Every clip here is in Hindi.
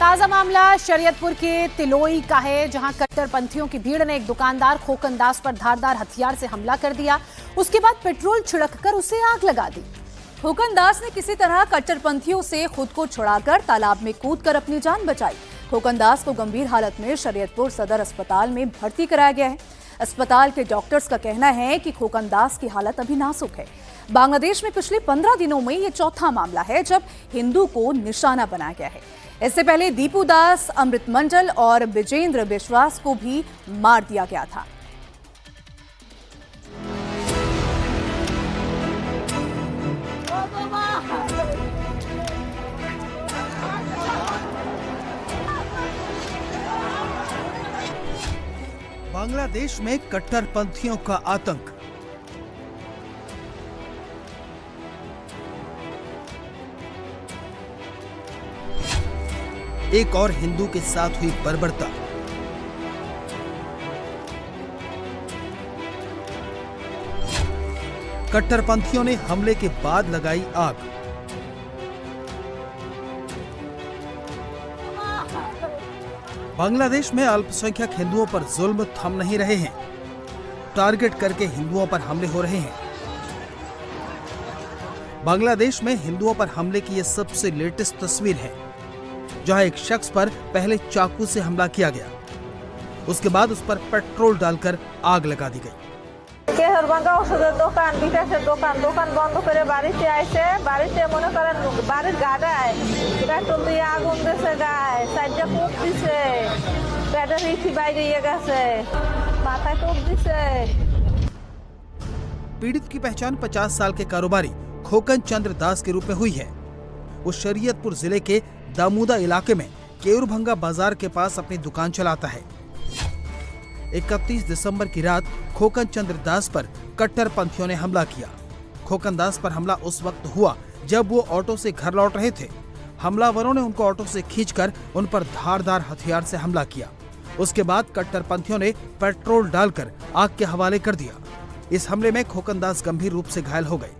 ताजा मामला शरीयतपुर के तिलोई का है, जहां कट्टरपंथियों की भीड़ ने एक दुकानदार खोकन दास पर धारदार हथियार से हमला कर दिया। उसके बाद पेट्रोल छिड़ककर उसे आग लगा दी। खोकन दास ने किसी तरह कट्टरपंथियों से खुद को छुड़ाकर तालाब में कूदकर अपनी जान बचाई। खोकन दास को गंभीर हालत में शरीयतपुर सदर अस्पताल में भर्ती कराया गया है। अस्पताल के डॉक्टर्स का कहना है कि खोकन दास की हालत अभी नाजुक है। बांग्लादेश में पिछले 15 दिनों में ये चौथा मामला है जब हिंदू को निशाना बनाया गया है। इससे पहले दीपू दास, अमृत मंडल और विजेंद्र विश्वास को भी मार दिया गया था। बांग्लादेश में कट्टरपंथियों का आतंक। एक और हिंदू के साथ हुई बर्बरता। कट्टरपंथियों ने हमले के बाद लगाई आग। बांग्लादेश में अल्पसंख्यक हिंदुओं पर जुल्म थम नहीं रहे हैं। टारगेट करके हिंदुओं पर हमले हो रहे हैं। बांग्लादेश में हिंदुओं पर हमले की यह सबसे लेटेस्ट तस्वीर है, जहां एक शख्स पर पहले चाकू से हमला किया गया, उसके बाद उस पर पेट्रोल डालकर आग लगा दी गई। দোকান বিকাশের দোকান বন্ধ করে বাড়িতে আইছে, বাড়িতে মনে করেন বাড়ির গাড়ায় পেট্রোল দিয়ে আগুন দিয়েছে, গায়ে সাইডে কূপ দিছে, পেটের রিঠি বাইরে গেছে, মাথায় কূপ দিছে। पीड़ित की पहचान 50 साल के कारोबारी खोकन चंद्र दास के रूप में हुई है। वो शरीयतपुर जिले के दामूदा इलाके में केयूरभंगा बाजार के पास अपनी दुकान चलाता है। 31 दिसंबर की रात खोकन चंद्र दास पर कट्टरपंथियों ने हमला किया। खोकन दास पर हमला उस वक्त हुआ जब वो ऑटो से घर लौट रहे थे। हमलावरों ने उनको ऑटो से खींचकर उन पर धारदार हथियार से हमला किया। उसके बाद कट्टरपंथियों ने पेट्रोल डालकर आग के हवाले कर दिया। इस हमले में खोकन दास गंभीर रूप से घायल हो गए।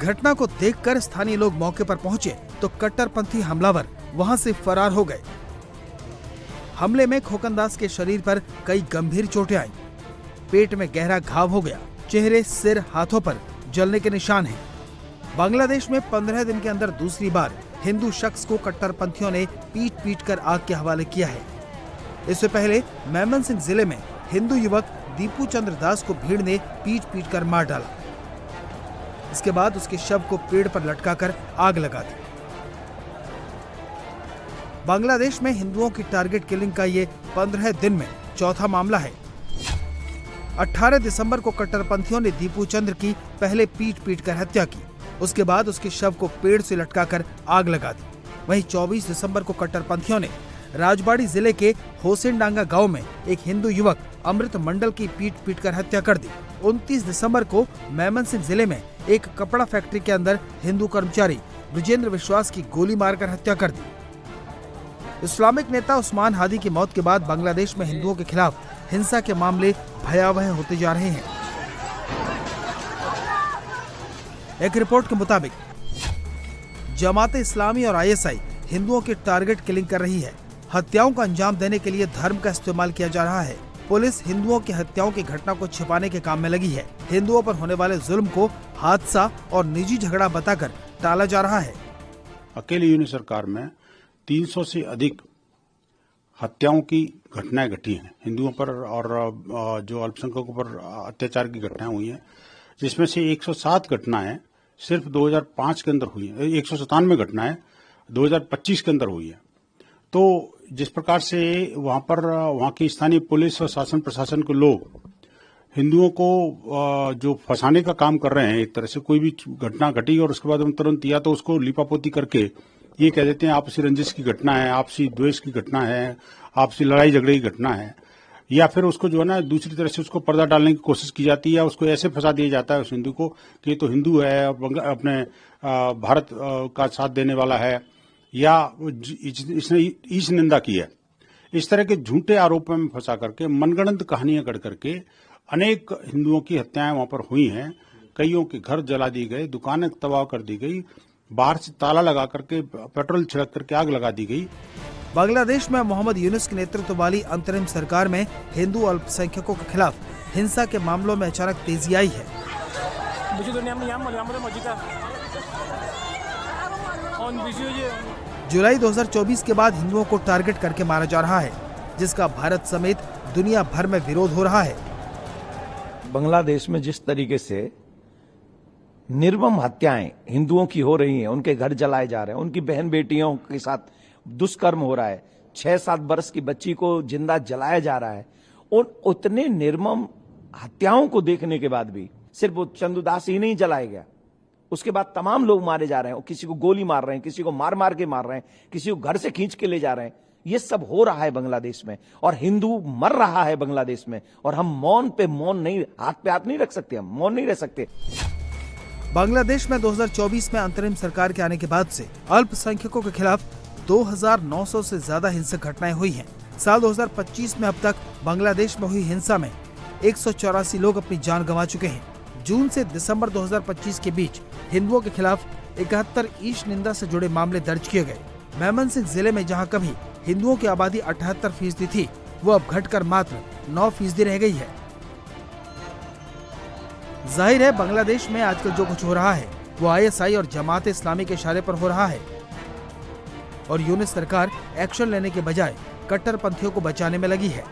घटना को देखकर स्थानीय लोग मौके पर पहुंचे तो कट्टरपंथी हमलावर वहां से फरार हो गए। हमले में खोकन दास के शरीर पर कई गंभीर चोटें आईं। पेट में गहरा घाव हो गया। चेहरे, सिर, हाथों पर जलने के निशान हैं। बांग्लादेश में 15 दिन के अंदर दूसरी बार हिंदू शख्स को कट्टरपंथियों ने पीट कर आग के हवाले किया है। इससे पहले मेमनसिंह जिले में हिंदू युवक दीपू चंद्र दास को भीड़ ने पीट कर मार डाला। इसके बाद उसके शव को पेड़ पर लटकाकर आग लगा दी। बांग्लादेश में हिंदुओं की टारगेट किलिंग का ये 15 दिन में चौथा मामला है। 18 दिसंबर को कट्टरपंथियों ने दीपू चंद्र की पहले पीट कर हत्या की। उसके बाद उसके शव को पेड़ से लटकाकर आग लगा दी। वहीं 24 दिसंबर को कट्टरपंथियों ने राजबाड़ी जिले के होसेनडांगा गांव में एक हिंदू युवक अमृत मंडल की पीट कर हत्या कर दी। 29 दिसंबर को मेमनसिंह जिले में एक कपड़ा फैक्ट्री के अंदर हिंदू कर्मचारी विजेंद्र विश्वास की गोली मारकर हत्या कर दी। इस्लामिक नेता उस्मान हादी की मौत के बाद बांग्लादेश में हिंदुओं के खिलाफ हिंसा के मामले भयावह होते जा रहे हैं। एक रिपोर्ट के मुताबिक जमाते इस्लामी और आईएसआई हिंदुओं की टारगेट किलिंग कर रही है। हत्याओं का अंजाम देने के लिए धर्म का इस्तेमाल किया जा रहा है। पुलिस हिंदुओं की हत्याओं की घटना को छिपाने के काम में लगी है। हिंदुओं पर होने वाले जुल्म को हादसा और निजी झगड़ा बताकर टाला जा रहा है। अकेली यूनिट सरकार में 300 से अधिक हत्याओं की घटनाएं घटी हैं हिंदुओं पर, और जो अल्पसंख्यकों पर अत्याचार की घटनाएं हुई हैं, जिसमें से 107 घटनाएं सिर्फ 2005 के अंदर हुई है। 197 घटनाएं 2025 के अंदर हुई है। तो जिस प्रकार से वहां की स्थानीय पुलिस और शासन प्रशासन के लोग हिंदुओं को जो फंसाने का काम कर रहे हैं, एक तरह से कोई भी घटना घटी और उसके बाद हम तुरंत या तो उसको लिपापोती करके ये कह देते हैं आपसी रंजिश की घटना है, आपसी द्वेष की घटना है, आपसी लड़ाई झगड़े की घटना है, या फिर उसको जो है ना दूसरी तरह से उसको पर्दा डालने की कोशिश की जाती है, या उसको ऐसे फंसा दिया जाता है उस हिंदू को कि ये तो हिंदू है, अपने भारत का साथ देने वाला है, या इसने ईश निंदा की है। इस तरह के झूठे आरोपों में फंसा करके मनगढ़ंत कहानियां गढ़ करके अनेक हिंदुओं की हत्याएं वहां पर हुई हैं। कईयों के घर जला दी गए, दुकानें तबाह कर दी गई, बाहर से ताला लगा करके पेट्रोल छिड़क करके आग लगा दी गई। बांग्लादेश में मोहम्मद यूनुस के नेतृत्व वाली अंतरिम सरकार में हिंदू अल्पसंख्यकों के खिलाफ हिंसा के मामलों में अचानक तेजी आई है। जुलाई 2024 के बाद हिंदुओं को टारगेट करके मारा जा रहा है, जिसका भारत समेत दुनिया भर में विरोध हो रहा है। बांग्लादेश में जिस तरीके से निर्मम हत्याएं हिंदुओं की हो रही हैं, उनके घर जलाए जा रहे हैं, उनकी बहन बेटियों के साथ दुष्कर्म हो रहा है, 6-7 वर्ष की बच्ची को जिंदा जलाया जा रहा है, और उतने निर्मम हत्याओं को देखने के बाद भी सिर्फ वो चंदुदास ही नहीं जलाया गया, उसके बाद तमाम लोग मारे जा रहे हैं, किसी को गोली मार रहे हैं, किसी को मार मार के मार रहे हैं, किसी को घर से खींच के ले जा रहे हैं। ये सब हो रहा है बांग्लादेश में, और हिंदू मर रहा है बांग्लादेश में, और हम मौन पे मौन नहीं, हाथ पे हाथ नहीं रख सकते, हम मौन नहीं रह सकते। बांग्लादेश में 2024 में अंतरिम सरकार के आने के बाद से अल्पसंख्यकों के खिलाफ 2900 से ज्यादा हिंसक घटनाएं हुई हैं। साल 2025 में अब तक बांग्लादेश में हुई हिंसा में 184 लोग अपनी जान गंवा चुके हैं। जून से दिसंबर 2025 के बीच हिंदुओं के खिलाफ 71 ईश निंदा से जुड़े मामले दर्ज किए गए। मेमनसिंह जिले में जहां कभी हिंदुओं की आबादी 78% थी, वो अब घटकर मात्र 9% रह गई है। जाहिर है बांग्लादेश में आजकल जो कुछ हो रहा है वो ISI और जमात इस्लामी के इशारे पर हो रहा है, और यूनुस सरकार एक्शन लेने के बजाय कट्टरपंथियों को बचाने में लगी है।